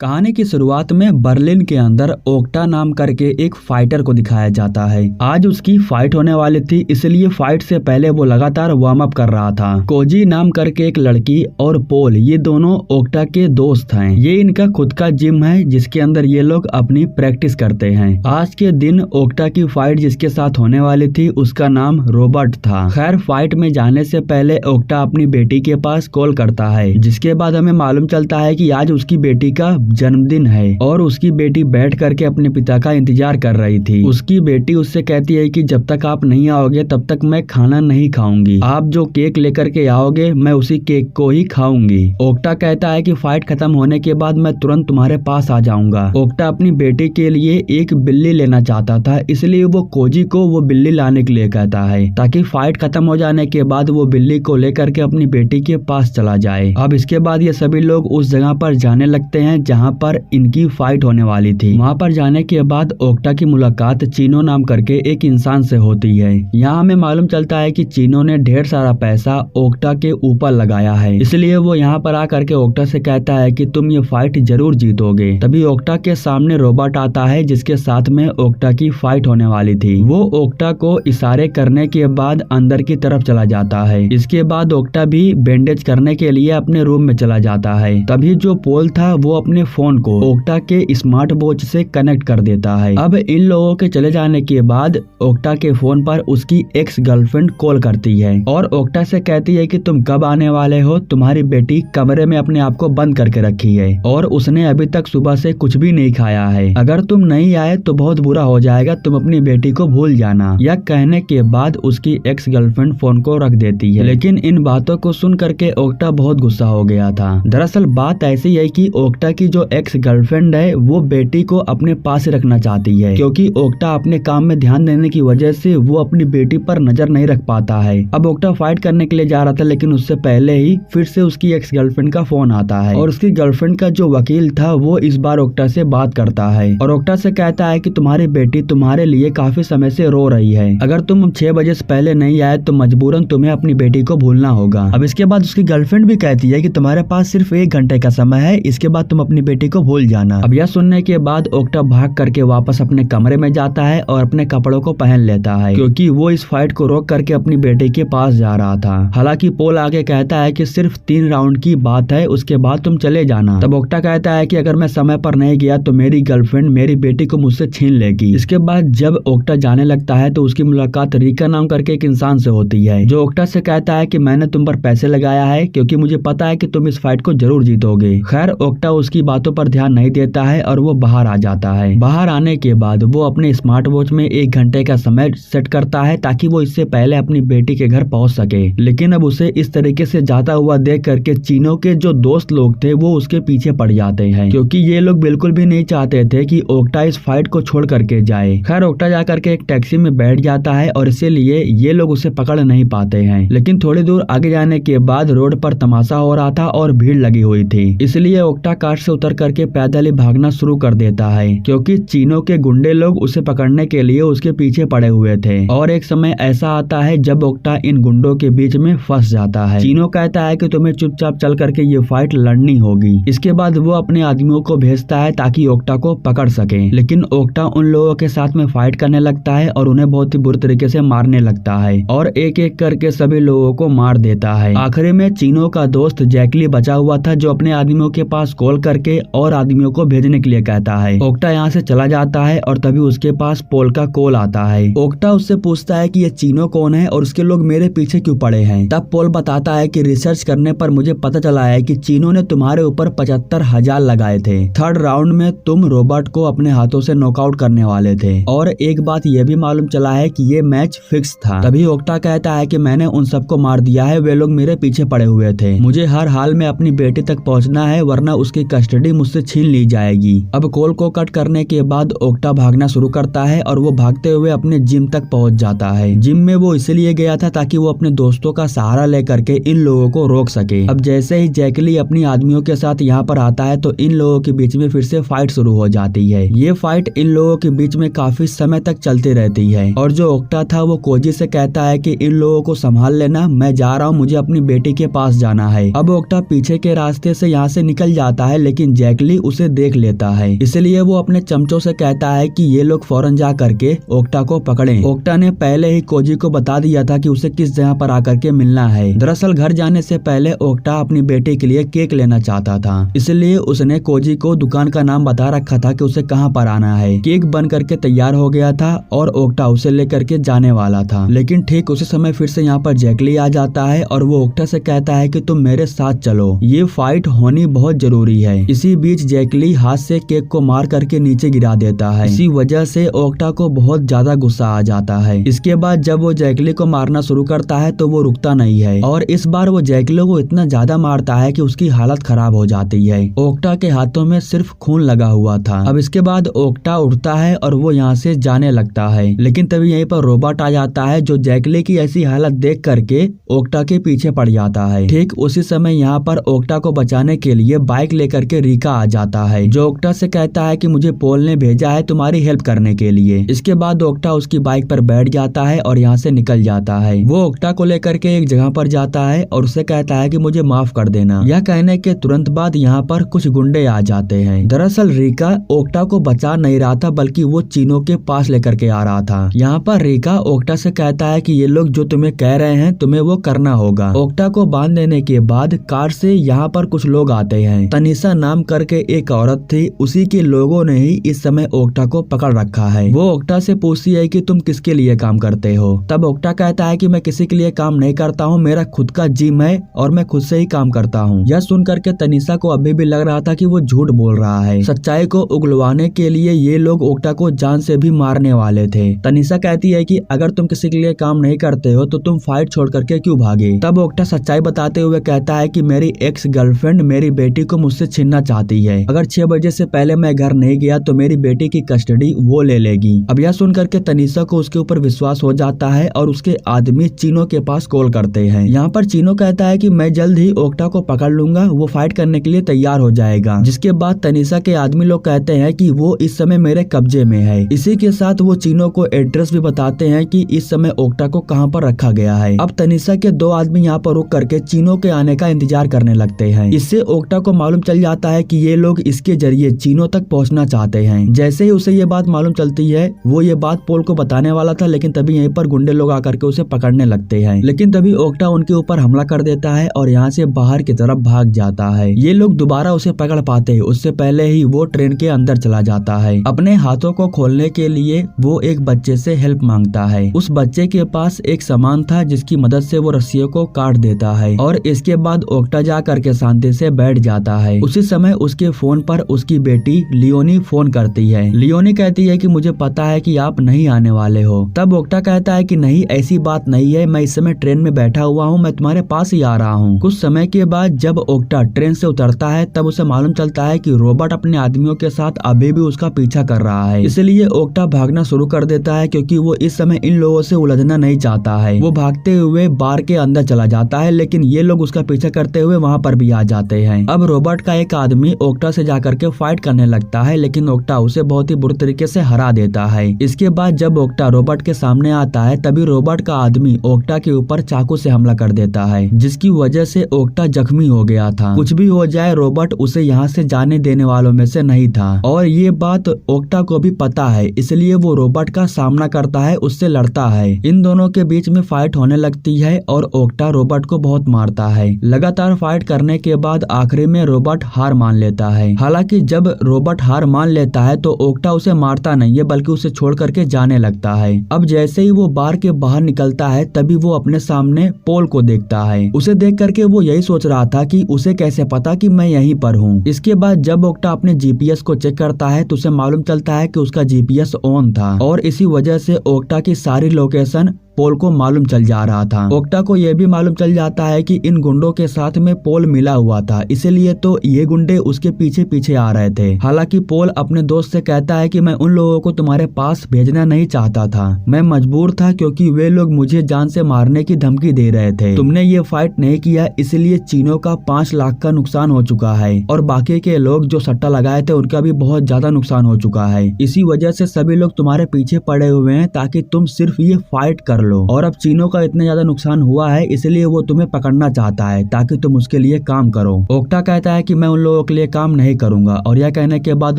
कहानी की शुरुआत में बर्लिन के अंदर ओक्टा नाम करके एक फाइटर को दिखाया जाता है। आज उसकी फाइट होने वाली थी, इसलिए फाइट से पहले वो लगातार वार्म अप कर रहा था। कोजी नाम करके एक लड़की और पोल, ये दोनों ओक्टा के दोस्त हैं। ये इनका खुद का जिम है जिसके अंदर ये लोग अपनी प्रैक्टिस करते हैं। आज के दिन ओक्टा की फाइट जिसके साथ होने वाली थी उसका नाम रॉबर्ट था। खैर, फाइट में जाने से पहले ओक्टा अपनी बेटी के पास कॉल करता है, जिसके बाद हमें मालूम चलता है कि आज उसकी बेटी का जन्मदिन है और उसकी बेटी बैठ करके अपने पिता का इंतजार कर रही थी। उसकी बेटी उससे कहती है कि जब तक आप नहीं आओगे तब तक मैं खाना नहीं खाऊंगी। आप जो केक लेकर के आओगे मैं उसी केक को ही खाऊंगी। ओक्टा कहता है कि फाइट खत्म होने के बाद मैं तुरंत तुम्हारे पास आ जाऊंगा। ओक्टा अपनी बेटी के लिए एक बिल्ली लेना चाहता था, इसलिए वो कोजी को वो बिल्ली लाने के लिए कहता है ताकि फाइट खत्म हो जाने के बाद वो बिल्ली को लेकर के अपनी बेटी के पास चला जाए। अब इसके बाद ये सभी लोग उस जगह पर जाने लगते हैं जहाँ पर इनकी फाइट होने वाली थी। वहाँ पर जाने के बाद ओक्टा की मुलाकात चीनो नाम करके एक इंसान से होती है। यहाँ हमें मालूम चलता है कि चीनो ने ढेर सारा पैसा ओक्टा के ऊपर लगाया है, इसलिए वो यहाँ पर आकर के ओक्टा से कहता है कि तुम ये फाइट जरूर जीतोगे। तभी ओक्टा के सामने रॉबर्ट आता है जिसके साथ में ओक्टा की फाइट होने वाली थी। वो ओक्टा को इशारे करने के बाद अंदर की तरफ चला जाता है। इसके बाद ओक्टा भी बैंडेज करने के लिए अपने रूम में चला जाता है। तभी जो पोल था वो अपने फोन को ओक्टा के स्मार्ट वॉच से कनेक्ट कर देता है। अब इन लोगों के चले जाने के बाद ओक्टा के फोन पर उसकी एक्स गर्लफ्रेंड कॉल करती है और ओक्टा से कहती है कि तुम कब आने वाले हो, तुम्हारी बेटी कमरे में अपने आप को बंद करके रखी है और उसने अभी तक सुबह से कुछ भी नहीं खाया है। अगर तुम नहीं आए तो बहुत बुरा हो जाएगा, तुम अपनी बेटी को भूल जाना। यह कहने के बाद उसकी एक्स गर्लफ्रेंड फोन को रख देती है। लेकिन इन बातों को सुन करके ओक्टा बहुत गुस्सा हो गया था। दरअसल बात ऐसी है कि ओक्टा की जो एक्स गर्लफ्रेंड है वो बेटी को अपने पास ही रखना चाहती है, क्योंकि ओक्टा अपने काम में ध्यान देने की वजह से वो अपनी बेटी पर नजर नहीं रख पाता है। अब ओक्टा फाइट करने के लिए जा रहा था, लेकिन उससे पहले ही फिर से उसकी एक्स गर्लफ्रेंड का फोन आता है और उसकी गर्लफ्रेंड का जो वकील था वो इस बार ओक्टा से बात करता है और ओक्टा से कहता है कि तुम्हारी बेटी तुम्हारे लिए काफी समय से रो रही है। अगर तुम 6 बजे से पहले नहीं आए तो मजबूरन तुम्हें अपनी बेटी को भूलना होगा। अब इसके बाद उसकी गर्लफ्रेंड भी कहती है कि तुम्हारे पास सिर्फ 1 घंटे का समय है, इसके बाद तुम अपनी बेटी को भूल जाना। अब यह सुनने के बाद ओक्टा भाग करके वापस अपने कमरे में जाता है और अपने कपड़ों को पहन लेता है, क्योंकि वो इस फाइट को रोक करके अपनी बेटी के पास जा रहा था। हालांकि पोल आगे कहता है कि सिर्फ 3 राउंड की बात है, उसके बाद तुम चले जाना। तब ओक्टा कहता है कि अगर मैं समय पर नहीं गया तो मेरी गर्लफ्रेंड मेरी बेटी को मुझसे छीन लेगी। इसके बाद जब ओक्टा जाने लगता है तो उसकी मुलाकात रिका नाम करके एक इंसान से होती है, जो ओक्टा से कहता है कि मैंने तुम पर पैसे लगाया है क्योंकि मुझे पता है कि तुम इस फाइट को जरूर जीतोगे। खैर, ओक्टा उसकी बातों पर ध्यान नहीं देता है और वो बाहर आ जाता है। बाहर आने के बाद वो अपने स्मार्ट वॉच में 1 घंटे का समय सेट करता है ताकि वो इससे पहले अपनी बेटी के घर पहुंच सके। लेकिन अब उसे इस तरीके से जाता हुआ देख करके चीनो के जो दोस्त लोग थे वो उसके पीछे पड़ जाते हैं, क्योंकि ये लोग बिल्कुल भी नहीं चाहते थे कि ओक्टा इस फाइट को छोड़ करके जाए। खैर, ओक्टा जा करके एक टैक्सी में बैठ जाता है और इसीलिए ये लोग उसे पकड़ नहीं पाते हैं। लेकिन थोड़ी दूर आगे जाने के बाद रोड पर तमाशा हो रहा था और भीड़ लगी हुई थी, इसलिए ओक्टा कार से उतर करके पैदल ही भागना शुरू कर देता है, क्योंकि चीनो के गुंडे लोग उसे पकड़ने के लिए उसके पीछे पड़े हुए थे। और एक समय ऐसा आता है जब ओक्टा इन गुंडों के बीच में फंस जाता है। चीनो कहता है कि तुम्हें चुपचाप चल करके ये फाइट लड़नी होगी। इसके बाद वो अपने आदमियों को भेजता है ताकि ओक्टा को पकड़ सके, लेकिन ओक्टा उन लोगों के साथ में फाइट करने लगता है और उन्हें बहुत ही बुरी तरीके से मारने लगता है और एक एक करके सभी लोगों को मार देता है। आखिरी में चीनो का दोस्त जैकली बचा हुआ था, जो अपने आदमियों के पास कॉल करके और आदमियों को भेजने के लिए कहता है। ओक्टा यहाँ से चला जाता है और तभी उसके पास पोल का कॉल आता है। ओक्टा उससे पूछता है कि ये चीनो कौन है और उसके लोग मेरे पीछे क्यों पड़े हैं। तब पोल बताता है कि रिसर्च करने पर मुझे पता चला है कि चीनो ने तुम्हारे ऊपर 75,000 लगाए थे। 3rd राउंड में तुम रॉबर्ट को अपने हाथों से नॉकआउट करने वाले थे और एक बात यह भी मालूम चला है कि ये मैच फिक्स था। तभी ओक्टा कहता है कि मैंने उन सबको मार दिया है, वे लोग मेरे पीछे पड़े हुए थे। मुझे हर हाल में अपनी बेटी तक पहुंचना है, वरना उसकी कस्टडी मुझसे छीन ली जाएगी। अब कॉल को कट करने के बाद ओक्टा भागना शुरू करता है और वो भागते हुए अपने जिम तक पहुंच जाता है। जिम में वो इसलिए गया था ताकि वो अपने दोस्तों का सहारा लेकर के इन लोगों को रोक सके। अब जैसे ही जैकली अपनी आदमियों के साथ यहाँ पर आता है तो इन लोगों के बीच में फिर से फाइट शुरू हो जाती है। ये फाइट इन लोगों के बीच में काफी समय तक चलती रहती है और जो ओक्टा था वो कोजी से कहता है कि इन लोगों को संभाल लेना, मैं जा रहा हूँ, मुझे अपनी बेटी के पास जाना है। अब ओक्टा पीछे के रास्ते से यहाँ से निकल जाता है, लेकिन लेकिन जैक ली उसे देख लेता है, इसलिए वो अपने चमचों से कहता है कि ये लोग फौरन जा करके ओक्टा को पकड़ें। ओक्टा ने पहले ही कोजी को बता दिया था कि उसे किस जगह पर आकर के मिलना है। दरअसल घर जाने से पहले ओक्टा अपनी बेटी के लिए केक लेना चाहता था, इसलिए उसने कोजी को दुकान का नाम बता रखा था कि उसे कहाँ पर आना है। केक बन करके तैयार हो गया था और ओक्टा उसे लेकर के जाने वाला था, लेकिन ठीक उसी समय फिर से यहाँ पर जैक ली आ जाता है और वो ओक्टा से कहता है कि तुम मेरे साथ चलो, ये फाइट होनी बहुत जरूरी है। इसी बीच जैक ली हाथ से केक को मार करके नीचे गिरा देता है। इसी वजह से ओक्टा को बहुत ज्यादा गुस्सा आ जाता है। इसके बाद जब वो जैक ली को मारना शुरू करता है तो वो रुकता नहीं है और इस बार वो जैक ली को इतना ज्यादा मारता है कि उसकी हालत खराब हो जाती है। ओक्टा के हाथों में सिर्फ खून लगा हुआ था। अब इसके बाद ओक्टा उठता है और वो यहाँ से जाने लगता है, लेकिन तभी यहीं पर रोबोट आ जाता है जो जैक ली की ऐसी हालत देख करके ओक्टा के पीछे पड़ जाता है। ठीक उसी समय यहाँ पर ओक्टा को बचाने के लिए बाइक लेकर के रिका आ जाता है, जो ओक्टा से कहता है कि मुझे पोल ने भेजा है तुम्हारी हेल्प करने के लिए। इसके बाद ओक्टा उसकी बाइक पर बैठ जाता है और यहाँ से निकल जाता है। वो ओक्टा को लेकर के एक जगह पर जाता है और उससे कहता है कि मुझे माफ कर देना। यह कहने के तुरंत बाद यहाँ पर कुछ गुंडे आ जाते हैं। दरअसल रिका ओक्टा को बचा नहीं रहा था, बल्कि वो चीनो के पास लेकर के आ रहा था। यहाँ पर रिका ओक्टा से कहता है कि ये लोग जो तुम्हें कह रहे हैं तुम्हें वो करना होगा। ओक्टा को बांध देने के बाद कार से यहाँ पर कुछ लोग आते हैं। तनिषा नाम करके एक औरत थी, उसी के लोगों ने ही इस समय ओक्टा को पकड़ रखा है। वो ओक्टा से पूछती है कि तुम किसके लिए काम करते हो। तब ओक्टा कहता है कि मैं किसी के लिए काम नहीं करता हूँ, मेरा खुद का जिम है और मैं खुद से ही काम करता हूँ। यह सुन करके तनिषा को अभी भी लग रहा था कि वो झूठ बोल रहा है। सच्चाई को उगलवाने के लिए ये लोग ओक्टा को जान से भी मारने वाले थे। तनिषा कहती है कि अगर तुम किसी के लिए काम नहीं करते हो तो तुम फाइट छोड़ करके क्यों भागे। तब ओक्टा सच्चाई बताते हुए कहता है कि मेरी एक्स गर्लफ्रेंड मेरी बेटी को मुझसे छीनना चाहती है। अगर 6 बजे से पहले मैं घर नहीं गया तो मेरी बेटी की कस्टडी वो ले लेगी। अब यह सुन करके तनिषा को उसके ऊपर विश्वास हो जाता है और उसके आदमी चीनो के पास कॉल करते हैं। यहाँ पर चीनो कहता है कि मैं जल्द ही ओक्टा को पकड़ लूंगा, वो फाइट करने के लिए तैयार हो जाएगा। जिसके बाद तनिषा के आदमी लोग कहते हैं कि वो इस समय मेरे कब्जे में है। इसी के साथ वो चीनो को एड्रेस भी बताते हैं कि इस समय ओक्टा को कहाँ पर रखा गया है। अब तनिषा के 2 आदमी यहाँ पर रुक करके चीनो के आने का इंतजार करने लगते हैं। इससे ओक्टा को मालूम चल जाता है कि ये लोग इसके जरिए चीनो तक पहुँचना चाहते हैं। जैसे ही उसे ये बात मालूम चलती है वो ये बात पोल को बताने वाला था, लेकिन तभी यहीं पर गुंडे लोग आकर के उसे पकड़ने लगते हैं। लेकिन तभी ओक्टा उनके ऊपर हमला कर देता है और यहाँ से बाहर की तरफ भाग जाता है। ये लोग दोबारा उसे पकड़ पाते हैं उससे पहले ही वो ट्रेन के अंदर चला जाता है। अपने हाथों को खोलने के लिए वो एक बच्चे से हेल्प मांगता है। उस बच्चे के पास एक सामान था जिसकी मदद से वो रस्सियों को काट देता है और इसके बाद ओक्टा जा करके शांति से बैठ जाता है। उसी समय उसके फोन पर उसकी बेटी लियोनी फोन करती है। लियोनी कहती है कि मुझे पता है कि आप नहीं आने वाले हो। तब ओक्टा कहता है कि नहीं, ऐसी बात नहीं है, मैं इस समय ट्रेन में बैठा हुआ हूँ, मैं तुम्हारे पास ही आ रहा हूँ। कुछ समय के बाद जब ओक्टा ट्रेन से उतरता है तब उसे मालूम चलता है कि रोबोट अपने आदमियों के साथ अभी भी उसका पीछा कर रहा है। इसलिए ओक्टा भागना शुरू कर देता है क्योंकि वो इस समय इन लोगों से उलझना नहीं चाहता है। वो भागते हुए बार के अंदर चला जाता है, लेकिन ये लोग उसका पीछा करते हुए वहाँ पर भी आ जाते हैं। अब रोबोट का एक आदमी ओक्टा से जाकर के फाइट करने लगता है, लेकिन ओक्टा उसे बहुत ही बुरी तरीके से हरा देता है। इसके बाद जब ओक्टा रोबोट के सामने आता है तभी रोबोट का आदमी ओक्टा के ऊपर चाकू से हमला कर देता है, जिसकी वजह से ओक्टा जख्मी हो गया था। कुछ भी हो जाए रोबोट उसे यहाँ से जाने देने वालों में से नहीं था और ये बात ओक्टा को भी पता है, इसलिए वो रोबोट का सामना करता है, उससे लड़ता है। इन दोनों के बीच में फाइट होने लगती है और ओक्टा रोबोट को बहुत मारता है। लगातार फाइट करने के बाद आखिरी में रोबोट हार मान लेता है। हालांकि जब रोबोट हार मान लेता है तो ओक्टा उसे मारता नहीं है, बल्कि उसे छोड़ करके जाने लगता है। अब जैसे ही वो बार के बाहर निकलता है तभी वो अपने सामने पोल को देखता है। उसे देख करके वो यही सोच रहा था कि उसे कैसे पता कि मैं यहीं पर हूँ। इसके बाद जब ओक्टा अपने जीपीएस को चेक करता है तो उसे मालूम चलता है कि उसका जीपीएस ऑन था और इसी वजह से ओक्टा की सारी लोकेशन पोल को मालूम चल जा रहा था। ओक्टा को यह भी मालूम चल जाता है कि इन गुंडों के साथ में पोल मिला हुआ था, इसलिए तो ये गुंडे उसके पीछे पीछे आ रहे थे। हालांकि पोल अपने दोस्त से कहता है कि मैं उन लोगों को तुम्हारे पास भेजना नहीं चाहता था, मैं मजबूर था क्योंकि वे लोग मुझे जान से मारने की धमकी दे रहे थे। तुमने ये फाइट नहीं किया इसलिए चीनो का 5 लाख का नुकसान हो चुका है और बाकी के लोग जो सट्टा लगाए थे उनका भी बहुत ज्यादा नुकसान हो चुका है। इसी वजह से सभी लोग तुम्हारे पीछे पड़े हुए हैं ताकि तुम सिर्फ ये फाइट कर लो, और अब चीनो का इतना ज्यादा नुकसान हुआ है इसलिए वो तुम्हें पकड़ना चाहता है ताकि तुम उसके लिए काम करो। ओक्टा कहता है कि मैं उन लोगों के लिए काम नहीं करूंगा, और यह कहने के बाद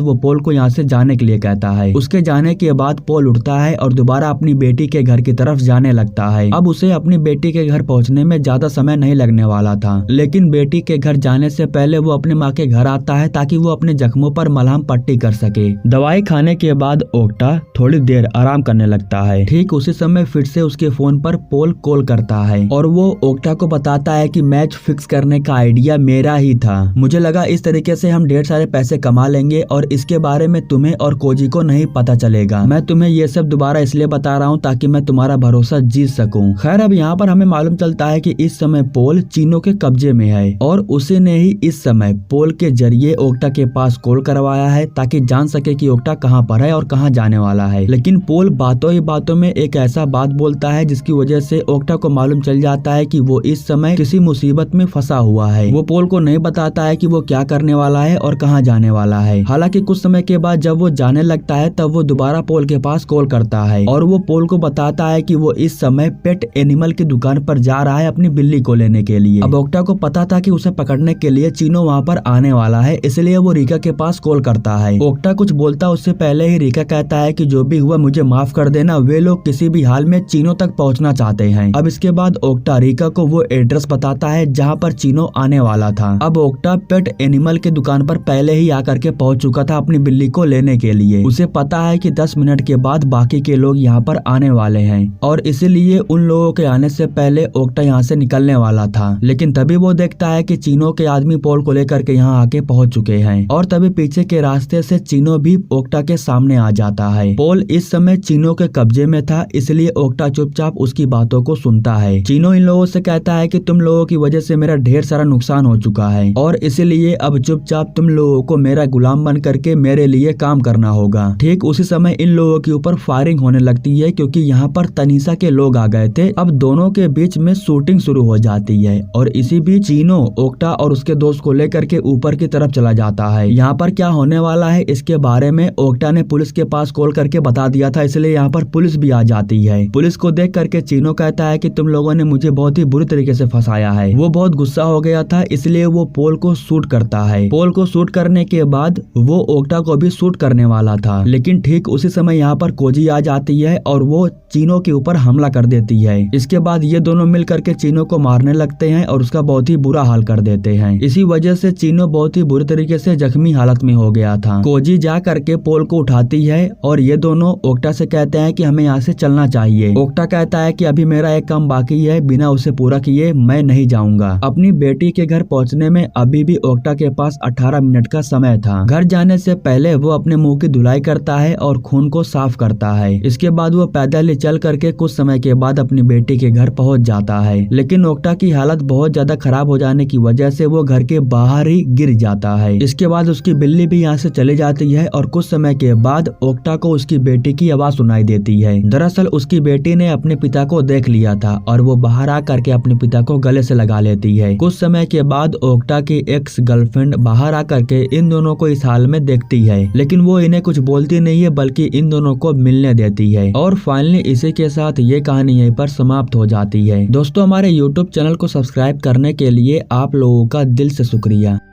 वो पोल को यहाँ से जाने के लिए कहता है। उसके जाने के बाद पोल उठता है और दोबारा अपनी बेटी के घर की तरफ जाने लगता है। अब उसे अपनी बेटी के घर पहुँचने में ज्यादा समय नहीं लगने वाला था, लेकिन बेटी के घर जाने से पहले वो अपने माँ के घर आता है ताकि वो अपने जख्मों पर मलहम पट्टी कर सके। दवाई खाने के बाद ओक्टा थोड़ी देर आराम करने लगता है। ठीक उसी समय फिर से उसके फोन पर पोल कॉल करता है और वो ओक्टा को बताता है कि मैच फिक्स करने का आइडिया मेरा ही था। मुझे लगा इस तरीके से हम ढेर सारे पैसे कमा लेंगे और इसके बारे में तुम्हें और कोजी को नहीं पता चलेगा। मैं तुम्हें ये सब दोबारा इसलिए बता रहा हूँ ताकि मैं तुम्हारा भरोसा जीत सकूं। खैर अब यहाँ पर हमें मालूम चलता है कि इस समय पोल चीनो के कब्जे में है और उसी ने ही इस समय पोल के जरिए ओक्टा के पास कॉल करवाया है ताकि जान सके कि ओक्टा कहाँ पर है और कहाँ जाने वाला है। लेकिन पोल बातों ही बातों में एक ऐसा बात बोलता है जिसकी वजह से ओक्टा को मालूम चल जाता है कि वो इस समय किसी मुसीबत में फंसा हुआ है। वो पोल को नहीं बताता है कि वो क्या करने वाला है और कहाँ जाने वाला है। हालांकि कुछ समय के बाद जब वो जाने लगता है तब वो दोबारा पोल के पास कॉल करता है और वो पोल को बताता है कि वो इस समय पेट एनिमल की दुकान पर जा रहा है अपनी बिल्ली को लेने के लिए। अब ओक्टा को पता था कि उसे पकड़ने के लिए चीनो वहाँ पर आने वाला है, इसलिए वो रीका के पास कॉल करता है। ओक्टा कुछ बोलता उससे पहले ही रीका कहता है कि जो भी हुआ मुझे माफ कर देना, वे लोग किसी भी हाल में चीनो तक पहुँचना चाहते हैं। अब इसके बाद ओक्टा रीका को वो एड्रेस बताता है जहाँ पर चीनो आने वाला था। अब ओक्टा पेट एनिमल के दुकान पर पहले ही आकर के पहुंच चुका था अपनी बिल्ली को लेने के लिए। उसे पता है कि 10 मिनट के बाद बाकी के लोग यहाँ पर आने वाले हैं और इसीलिए उन लोगों के आने से पहले ओक्टा यहाँ से निकलने वाला था। लेकिन तभी वो देखता है कि चीनो के आदमी पोल को लेकर के यहाँ आके पहुंच चुके हैं और तभी पीछे के रास्ते से चीनो भी ओक्टा के सामने आ जाता है। पोल इस समय चीनो के कब्जे में था, इसलिए ओक्टा चुपचाप उसकी बातों को सुनता है। चीनो इन लोगों से कहता है कि तुम लोगों की वजह से मेरा ढेर सारा नुकसान हो चुका है और इसीलिए अब चुपचाप तुम लोगों को मेरा गुलाम बन करके मेरे लिए काम करना होगा। ठीक उसी समय इन लोगों के ऊपर फायरिंग होने लगती है क्योंकि यहाँ पर तनीषा के लोग आ गए थे। अब दोनों के बीच में शूटिंग शुरू हो जाती है और इसी बीच चीनो ओक्टा और उसके दोस्त को लेकर के ऊपर की तरफ चला जाता है। यहाँ पर क्या होने वाला है इसके बारे में ओक्टा ने पुलिस के पास कॉल करके बता दिया था, इसलिए यहाँ पर पुलिस भी आ जाती है। पुलिस को देख करके चीनो कहता है कि तुम लोगों ने मुझे बहुत ही बुरी तरीके से फंसाया है। वो बहुत गुस्सा हो गया था, इसलिए वो पोल को शूट करता है। पोल को शूट करने के बाद वो ओक्टा को भी शूट करने वाला था, लेकिन ठीक उसी समय यहाँ पर कोजी आ जाती है और वो चीनो के ऊपर हमला कर देती है। इसके बाद ये दोनों मिल करके चीनो को मारने लगते हैं और उसका बहुत ही बुरा हाल कर देते हैं। इसी वजह से चीनो बहुत ही बुरी तरीके से जख्मी हालत में हो गया था। कोजी जा करके पोल को उठाती है और ये दोनों ओक्टा से कहते हैं कि हमें यहाँ से चलना चाहिए। ओक्टा कहता है कि अभी मेरा एक काम बाकी है, बिना उसे पूरा किए मैं नहीं जाऊंगा। अपनी बेटी के घर पहुँचने में अभी भी ओक्टा के पास 18 मिनट का समय था। घर जाने से पहले वो अपने मुंह की धुलाई करता है और खून को साफ करता है। इसके बाद वो पैदल ही चल करके कुछ समय के बाद अपनी बेटी के घर पहुंच जाता है, लेकिन ओक्टा की हालत बहुत ज्यादा खराब हो जाने की वजह से वो घर के बाहर ही गिर जाता है। इसके बाद उसकी बिल्ली भी यहाँ से चली जाती है और कुछ समय के बाद ओक्टा को उसकी बेटी की आवाज सुनाई देती है। दरअसल उसकी बेटी ने अपने पिता को देख लिया था और वो बाहर आ करके अपने पिता को गले से लगा लेती है। कुछ समय के बाद ओक्टा की एक्स गर्लफ्रेंड बाहर आ करके इन दोनों को इस हाल में देखती है, लेकिन वो इन्हें कुछ बोलती नहीं है बल्कि इन दोनों को मिलने देती है। और फाइनली इसी के साथ ये कहानी यहीं पर समाप्त हो जाती है। दोस्तों हमारे YouTube चैनल को सब्सक्राइब करने के लिए आप लोगों का दिल से शुक्रिया।